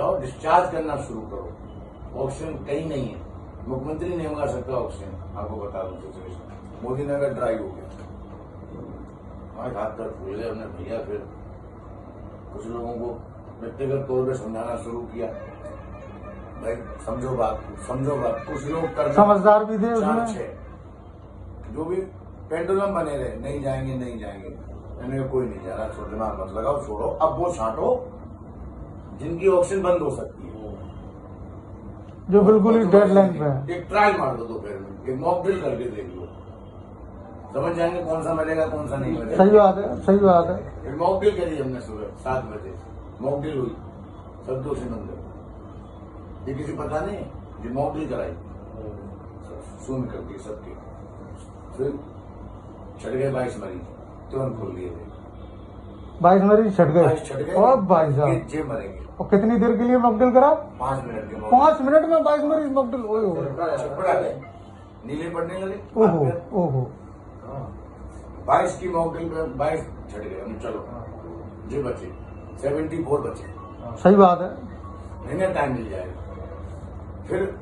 और डिस्चार्ज करना शुरू करो। ऑक्सीजन कहीं नहीं है, मुख्यमंत्री नहीं मंगा सकता ऑक्सीजन, आपको बता दूं सिचुएशन। मोदी नगर ड्राई हो गया, हमारे हाथ पैर फूल गए। हमने भैया फिर कुछ लोगों को व्यक्तिगत तौर पर समझाना शुरू किया, भाई समझो बात। कुछ लोग करना समझदार भी थे उसमें, 4-6 जो भी पेंडुलम बने रहे, नहीं जाएंगे मैंने कहा कोई नहीं जा रहा, छोड़ दिमाग मत लगाओ, छोड़ो। अब वो छांटो जिनकी ऑक्सीजन बंद हो सकती है, जो बिल्कुल ही डेडलाइन पे है। एक ट्रायल मार दो दोपहर में, एक मॉक ड्रिल करके देख लो, समझ जाएंगे कौन सा मिलेगा कौन सा नहीं मिलेगा। सही बात है। एक मॉक ड्रिल करी हमने सुबह 7 बजे, मॉक ड्रिल हुई संतोषी मंदिर, ये किसी पता नहीं, ये मॉक ड्रिल कराई सुन करके सबके। फिर छट गए 22 मरीज, तुरंत खोल दिए थे। 22 मरीज छट गए और भाई साहब जे मरेंगे। और कितनी देर के लिए मॉकड्रिल करा? 5 मिनट के 5 मिनट में 22 मरीज मॉकड्रिल। छपड़ा गए, नीले पड़ने लगे। ओहो 22 की मॉकड्रिल में 22 छट गए। हम चलो जो बचे 74 बचे। सही बात है। महीने टाइम मिल जाएगा। फिर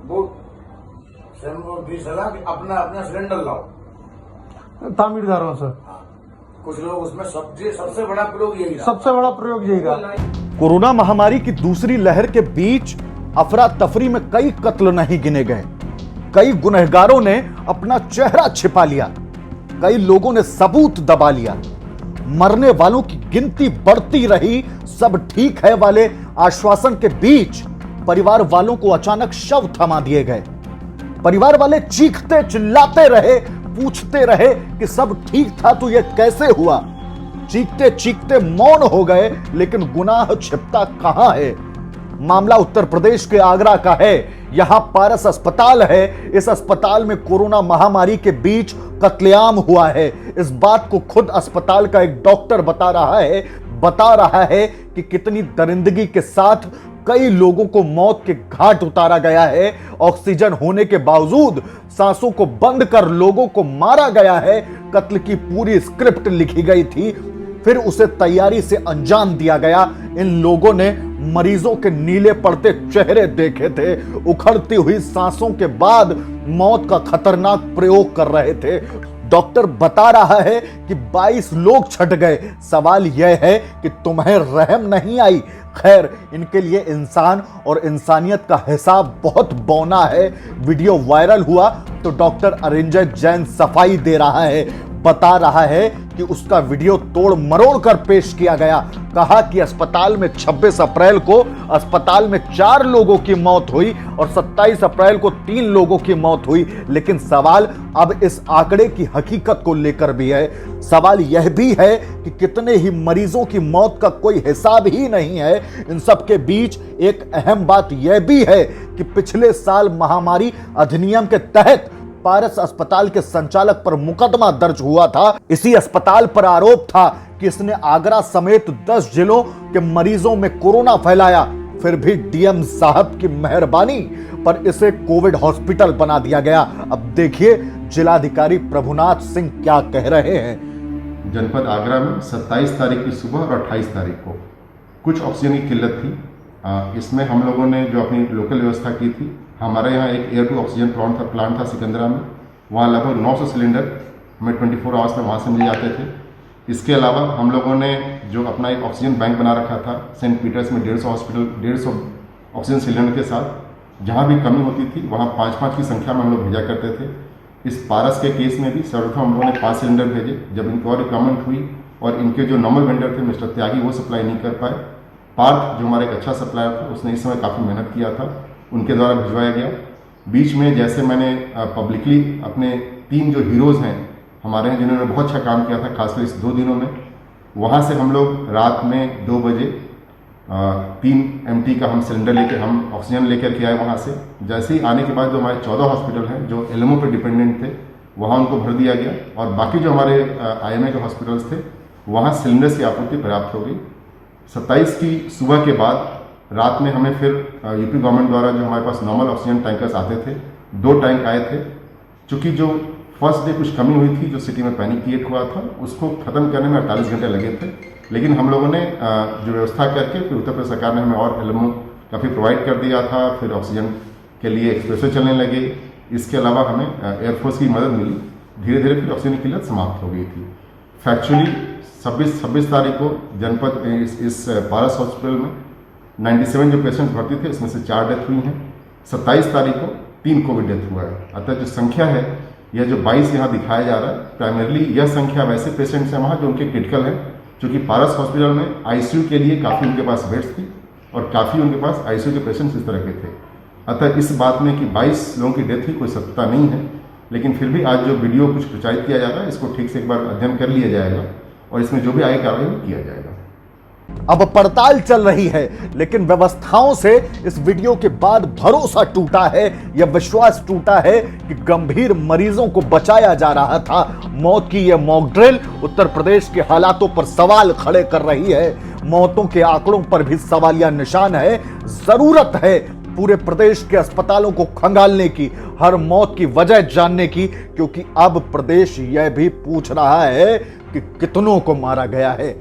वो दी सलाह कि अपना सिलेंडर लाओ तामीरदारों से। कुछ लोग उसमें सबसे बड़ा प्रयोग यही रहा। सबसे बड़ा प्रयोग यही रहा। कोरोना महामारी की दूसरी लहर के बीच अफरा तफरी में कई कत्ल नहीं गिने गए, कई गुनहगारों ने अपना चेहरा छिपा लिया, कई लोगों ने सबूत दबा लिया, मरने वालों की गिनती बढ़ती रही। सब ठीक है वाले आश्वासन के बीच परिवार वालों को अचानक शव थमा दिए गए। परिवार वाले चीखते चिल्लाते रहे, पूछते रहे कि सब ठीक था तो यह कैसे हुआ। चीखते चीखते मौन हो गए, लेकिन गुनाह छिपता कहां है। मामला उत्तर प्रदेश के आगरा का है। यहां पारस अस्पताल है। इस अस्पताल में कोरोना महामारी के बीच कत्लेआम हुआ है। इस बात को खुद अस्पताल का एक डॉक्टर बता रहा है कि कितनी दरिंदगी के साथ कई लोगों को मौत के घाट उतारा गया है। ऑक्सीजन होने के बावजूद सांसों को बंद कर लोगों को मारा गया है। कत्ल की पूरी स्क्रिप्ट लिखी गई थी, फिर उसे तैयारी से अंजाम दिया गया। इन लोगों ने मरीजों के नीले पड़ते चेहरे देखे थे, उखड़ती हुई सांसों के बाद मौत का खतरनाक प्रयोग कर रहे थे। डॉक्टर बता रहा है कि 22 लोग छट गए। सवाल यह है कि तुम्हें रहम नहीं आई। खैर, इनके लिए इंसान और इंसानियत का हिसाब बहुत बौना है। वीडियो वायरल हुआ तो डॉक्टर अरिंजय जैन सफाई दे रहा है, बता रहा है कि उसका वीडियो तोड़ मरोड़ कर पेश किया गया। कहा कि अस्पताल में 26 अप्रैल को अस्पताल में 4 लोगों की मौत हुई और 27 अप्रैल को 3 लोगों की मौत हुई। लेकिन सवाल अब इस आंकड़े की हकीकत को लेकर भी है। सवाल यह भी है कि कितने ही मरीजों की मौत का कोई हिसाब ही नहीं है। इन सब के बीच एक अहम बात यह भी है कि पिछले साल महामारी अधिनियम के तहत पारस अस्पताल के संचालक पर मुकदमा दर्ज हुआ था। इसी अस्पताल पर आरोप था कि इसने आगरा समेत 10 जिलों के मरीजों में कोरोना फैलाया। फिर भी डीएम साहब की मेहरबानी पर इसे कोविड हॉस्पिटल बना दिया गया। अब देखिए जिलाधिकारी प्रभुनाथ सिंह क्या कह रहे हैं। जनपद आगरा में 27 तारीख की सुबह और 28 तारीख को कुछ ऑक्सीजन की किल्लत थी। इसमें हम लोगों ने जो अपनी लोकल व्यवस्था की थी, हमारे यहाँ एक एयर टू ऑक्सीजन प्लांट था सिकंदरा में। वहाँ लगभग 900 सिलेंडर हमें 24 आवर्स में वहाँ से मिल जाते थे। इसके अलावा हम लोगों ने जो अपना एक ऑक्सीजन बैंक बना रखा था सेंट पीटर्स में 150 ऑक्सीजन सिलेंडर के साथ, जहाँ भी कमी होती थी वहाँ 5-5 की संख्या में हम लोग भेजा करते थे। इस पारस के केस में भी सर्वप्रथम हम लोगों ने 5 सिलेंडर भेजे। जब इनको और रिक्वायरमेंट हुई और इनके जो नॉर्मल वेंडर थे मिस्टर त्यागी, वो सप्लाई नहीं कर पाए। पार्थ जो हमारा एक अच्छा सप्लायर था, उसने इस समय काफ़ी मेहनत किया था, उनके द्वारा भिजवाया गया। बीच में जैसे मैंने पब्लिकली अपने 3 जो हीरोज़ हैं हमारे हैं, जिन्होंने बहुत अच्छा काम किया था खासकर इस 2 दिनों में, वहाँ से हम लोग रात में 2 बजे 3 MT का हम सिलेंडर लेकर हम ऑक्सीजन लेकर के आए वहाँ से। जैसे ही आने के बाद जो हमारे 14 हॉस्पिटल हैं जो LMO पे डिपेंडेंट थे, वहाँ उनको भर दिया गया और बाकी जो हमारे IMA के हॉस्पिटल्स थे वहाँ सिलेंडर्स की आपूर्ति पर्याप्त हो गई। 27 की सुबह के बाद रात में हमें फिर यूपी गवर्नमेंट द्वारा जो हमारे पास नॉर्मल ऑक्सीजन टैंकर्स आते थे, 2 टैंक आए थे। चूँकि जो फर्स्ट डे कुछ कमी हुई थी, जो सिटी में पैनिक क्रिएट हुआ था, उसको खत्म करने में 48 घंटे लगे थे। लेकिन हम लोगों ने जो व्यवस्था करके फिर उत्तर प्रदेश सरकार ने हमें और एलएमओ काफ़ी प्रोवाइड कर दिया था। फिर ऑक्सीजन के लिए एक्सप्रेसवे चलने लगे। इसके अलावा हमें एयरफोर्स की मदद मिली। धीरे धीरे फिर ऑक्सीजन की किल्लत समाप्त हो गई थी। फैक्चुअली 26 तारीख को जनपद इस पारस हॉस्पिटल में 97 जो पेशेंट्स भर्ती थे, इसमें से 4 डेथ हुई हैं। 27 तारीख को 3 कोविड डेथ हुआ है। अतः जो संख्या है, यह जो 22 यहाँ दिखाया जा रहा है, प्राइमरली यह संख्या वैसे पेशेंट्स हैं वहाँ जो उनके क्रिटिकल हैं, क्योंकि पारस हॉस्पिटल में आईसीयू के लिए काफ़ी उनके पास बेड्स थी और काफ़ी उनके पास आईसीयू के पेशेंट्स इस तरह के थे। अतः इस बात में कि 22 लोगों की डेथ हुई कोई सत्ता नहीं है, लेकिन फिर भी आज जो वीडियो कुछ प्रचारित किया जा रहा है, इसको ठीक से एक बार अध्ययन कर लिया जाएगा और इसमें जो भी आगे कार्रवाई किया जाएगा। अब पड़ताल चल रही है, लेकिन व्यवस्थाओं से इस वीडियो के बाद भरोसा टूटा है, यह विश्वास टूटा है कि गंभीर मरीजों को बचाया जा रहा था। मौत की यह मॉक ड्रिल उत्तर प्रदेश के हालातों पर सवाल खड़े कर रही है। मौतों के आंकड़ों पर भी सवालिया निशान है। जरूरत है पूरे प्रदेश के अस्पतालों को खंगालने की, हर मौत की वजह जानने की, क्योंकि अब प्रदेश यह भी पूछ रहा है कि कितनों को मारा गया है।